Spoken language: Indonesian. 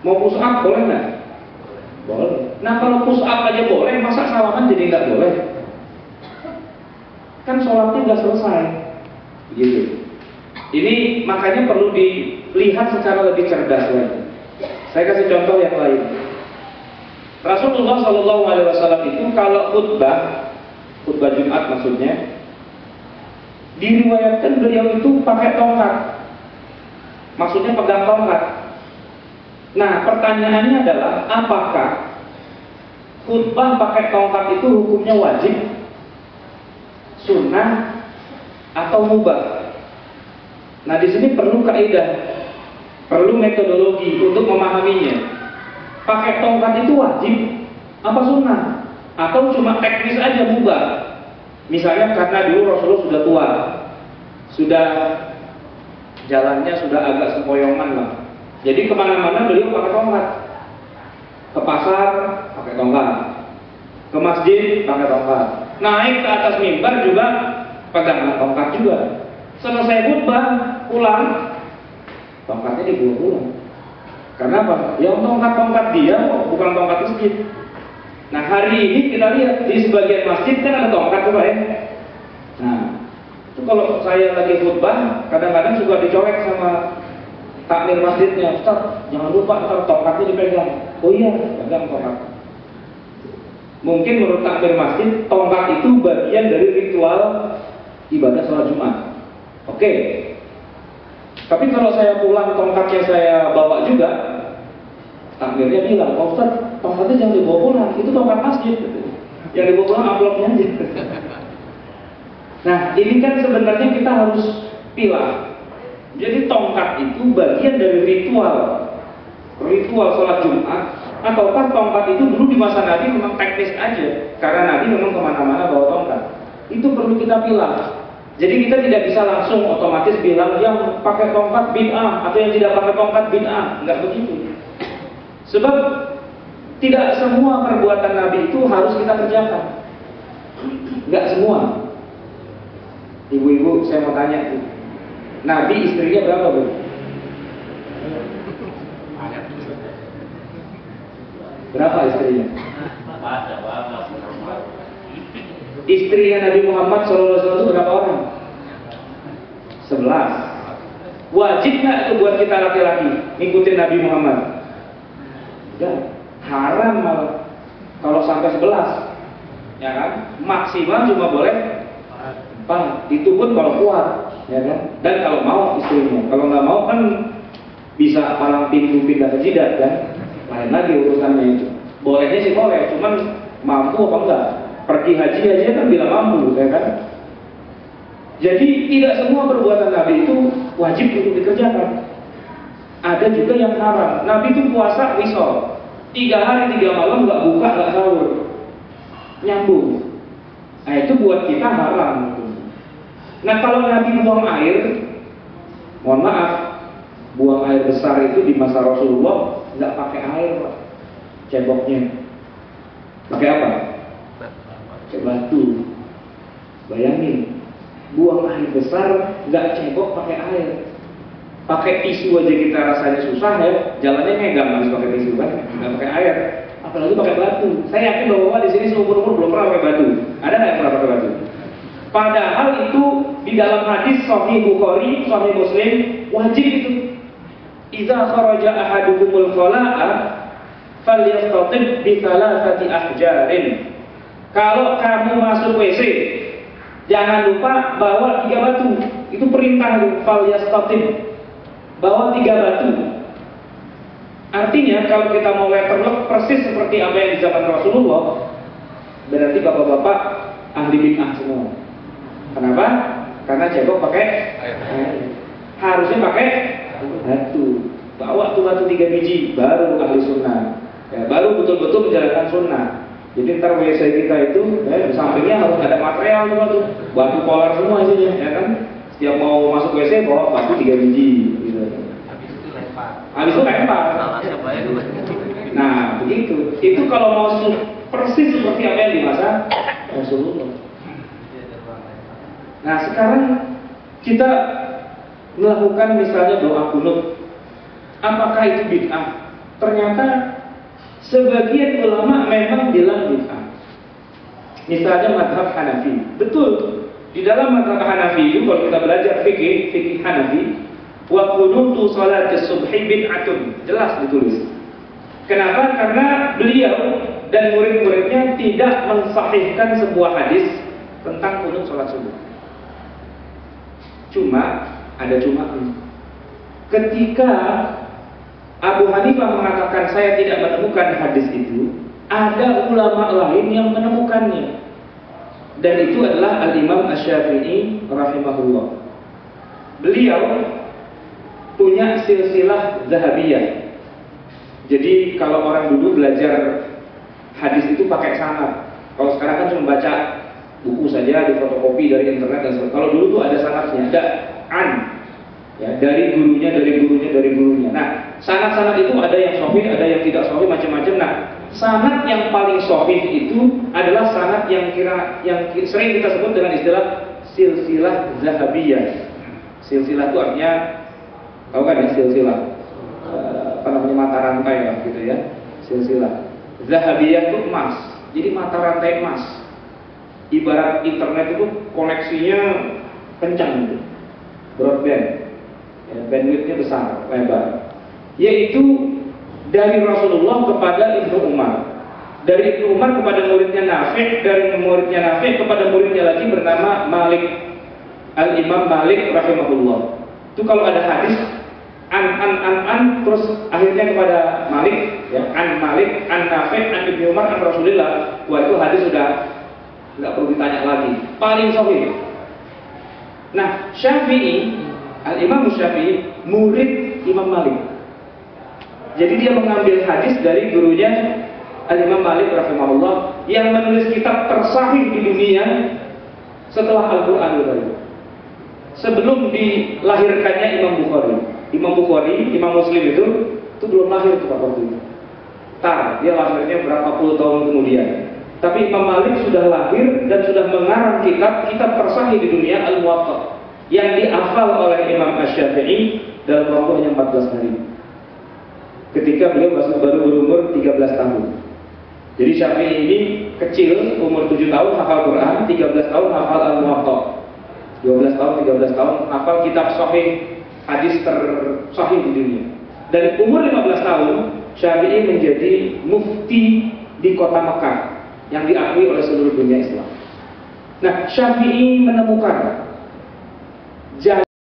Mau push up boleh nggak? Boleh. Nah kalau push up aja boleh, masa salaman jadi nggak boleh? Kan sholatnya nggak selesai, gitu. Ini makanya perlu dilihat secara lebih cerdas lagi. Saya kasih contoh yang lain. Rasulullah Shallallahu Alaihi Wasallam itu kalau khutbah Jumat maksudnya, diriwayatkan beliau itu pakai tongkat, maksudnya pegang tongkat. Nah pertanyaannya adalah apakah khutbah pakai tongkat itu hukumnya wajib, sunnah, atau mubah? Nah di sini perlu kaidah, perlu metodologi untuk memahaminya. Pakai tongkat itu wajib apa sunnah? Atau cuma teknis aja mubah? Misalnya karena dulu Rasulullah sudah tua, sudah jalannya sudah agak sempoyongan lah. Jadi kemana-mana beliau pakai tongkat. Ke pasar pakai tongkat, ke masjid pakai tongkat, naik ke atas mimbar juga pegangan tongkat juga. Selesai khutbah pulang, tongkatnya dibawa pulang. Kenapa? Ya tongkat-tongkat dia bukan tongkat masjid. Nah hari ini kita lihat di sebagian masjid kan ada tongkat tuh ya. Nah itu kalau saya lagi khutbah kadang-kadang juga dicolek sama takmir masjidnya, Ustaz jangan lupa ntar tongkatnya dipegang. Oh iya, pegang tongkat. Mungkin menurut takmir masjid tongkat itu bagian dari ritual ibadah sholat Jumat. Oke. Tapi kalau saya pulang tongkatnya saya bawa juga, takmirnya bilang, "Pak Ustaz, tongkatnya jangan dibawa pulang, itu tongkat masjid." Yang dibawa pulang amplopnya aja. Nah, ini kan sebenarnya kita harus pilah. Jadi tongkat itu bagian dari ritual sholat Jumat, ataukah tongkat itu dulu di masa Nabi memang teknis aja, karena Nabi memang kemana-mana bawa tongkat. Itu perlu kita pilah. Jadi kita tidak bisa langsung otomatis bilang yang pakai tongkat bid'ah atau yang tidak pakai tongkat bid'ah, nggak begitu. Sebab tidak semua perbuatan Nabi itu harus kita kerjakan, nggak semua. Ibu-ibu saya mau tanya, Nabi istrinya berapa Bu? Berapa istrinya? Istrinya Nabi Muhammad SAW itu berapa orang? 11. Wajib nggak itu buat kita laki-laki ngikutin Nabi Muhammad? Enggak, haram malah kalau sampai 11, ya kan? Maksimal cuma boleh 4. Itu pun kalau kuat, ya kan? Dan kalau mau istrinya, kalau nggak mau kan bisa palang pintu pindah ke jidat kan? Lain lagi urusannya itu. Bolehnya sih boleh, cuman mampu apa enggak? Pergi haji aja kan bila mampu, ya kan? Jadi tidak semua perbuatan Nabi itu wajib untuk dikerjakan. Ada juga yang haram. Nabi itu puasa wisol 3 hari 3 malam nggak buka nggak sahur, nyambung. Nah itu buat kita haram. Nah kalau Nabi buang air, mohon maaf, buang air besar itu di masa Rasulullah nggak pakai air, ceboknya. Pakai apa? Pakai batu. Bayangin, buang air besar nggak cebok pakai air. Pakai tisu aja kita rasanya susah ya, jalannya megang harus pakai tisu kan, nggak pakai air, apalagi pakai batu. Saya yakin bahwa di sini seumur umur belum pernah pakai batu. Ada nggak yang pernah pakai batu? Padahal itu di dalam hadis Sahih Bukhari, Sahih Muslim wajib itu. Idza kharaja ahadukumul khala'a falyastatib bi thalathati ahjarin. Kalau kamu masuk WC, jangan lupa bawa 3 batu. Itu perintah falyastatib. Bawa 3 batu. Artinya kalau kita mau letterlock persis seperti apa yang di zaman Rasulullah, berarti bapak-bapak ahli bid'ah semua. Kenapa? Karena cebok pakai air. Harusnya pakai batu. Bawa tuh batu 3 biji, baru ahli sunnah. Ya, baru betul-betul menjalankan sunnah. Jadi ntar WC kita itu, di sampingnya harus ada material tuh, batu polar semua isinya, ya kan? Setiap mau masuk WC bawa batu 3 biji, gitu. Habis itu lempar. Nah, begitu. Itu kalau mau persis seperti apa yang di masa Rasulullah. Nah, sekarang kita melakukan misalnya doa kunut. Apakah itu bid'ah? ternyata sebagian ulama memang bilang bid'ah. Misalnya mazhab Hanafi. Betul, di dalam mazhab Hanafi itu kalau kita belajar fikih Hanafi, wa qunutu salatis subhi bid'atun, jelas ditulis. Kenapa? Karena beliau dan murid-muridnya tidak mensahihkan sebuah hadis tentang kunut salat subuh. Cuma ada cuma ketika Abu Hanifah mengatakan saya tidak menemukan hadis itu, ada ulama lain yang menemukannya. Dan itu adalah Al-Imam Asy-Syafi'i rahimahullah. Beliau punya silsilah zahabiyah. Jadi kalau orang dulu belajar hadis itu pakai sanad. Kalau sekarang kan cuma baca buku saja, di fotokopi dari internet dan sebagainya. Kalau dulu tuh ada sanadnya, ada ya, dari gurunya. Nah, sanad-sanad itu ada yang sahih, ada yang tidak sahih, macam-macam. Nah, sanad yang paling sahih itu adalah sanad yang sering kita sebut dengan istilah silsilah zahabiyah. Silsilah itu artinya, tahu kan ya, silsilah apa namanya, mata rantai lah gitu ya. Silsilah zahabiyah itu emas, jadi mata rantai emas. Ibarat internet itu koneksinya kencang gitu, broadband ya, bandwidthnya besar, lebar. Yaitu dari Rasulullah kepada Ibnu Umar, dari Ibnu Umar kepada muridnya Nafi', dari muridnya Nafi' kepada muridnya lagi bernama Malik, Al-Imam Malik rahimahullah. Itu kalau ada hadis an terus akhirnya kepada Malik ya, an Malik, an Nafi', an Ibnu Umar, an Rasulullah. Wah, itu hadis sudah nggak perlu ditanya lagi, paling sahih. Nah, Syafi'i, Al-Imam Syafi'i murid Imam Malik. Jadi dia mengambil hadis dari gurunya Al-Imam Malik rahimahullah yang menulis kitab tersahih di dunia setelah Al-Qur'an itu. Sebelum dilahirkannya Imam Bukhari, Imam Muslim itu belum lahir tuh waktu itu. Dia lahirnya berapa puluh tahun kemudian. Tapi Imam Malik sudah lahir dan sudah mengarang kitab tersahih di dunia Al-Muwatta yang dihafal oleh Imam Asy-Syafi'i dalam waktu hanya 14 hari. Ketika beliau baru berumur 13 tahun. Jadi Syafi'i ini kecil, umur 7 tahun hafal Quran, 13 tahun hafal Al-Muwatta. 12 tahun hafal kitab sahih, hadis tersahih di dunia. Dan umur 15 tahun Syafi'i menjadi mufti di kota Mekah yang diakui oleh seluruh dunia Islam. Nah, Syafi'i menemukan jalan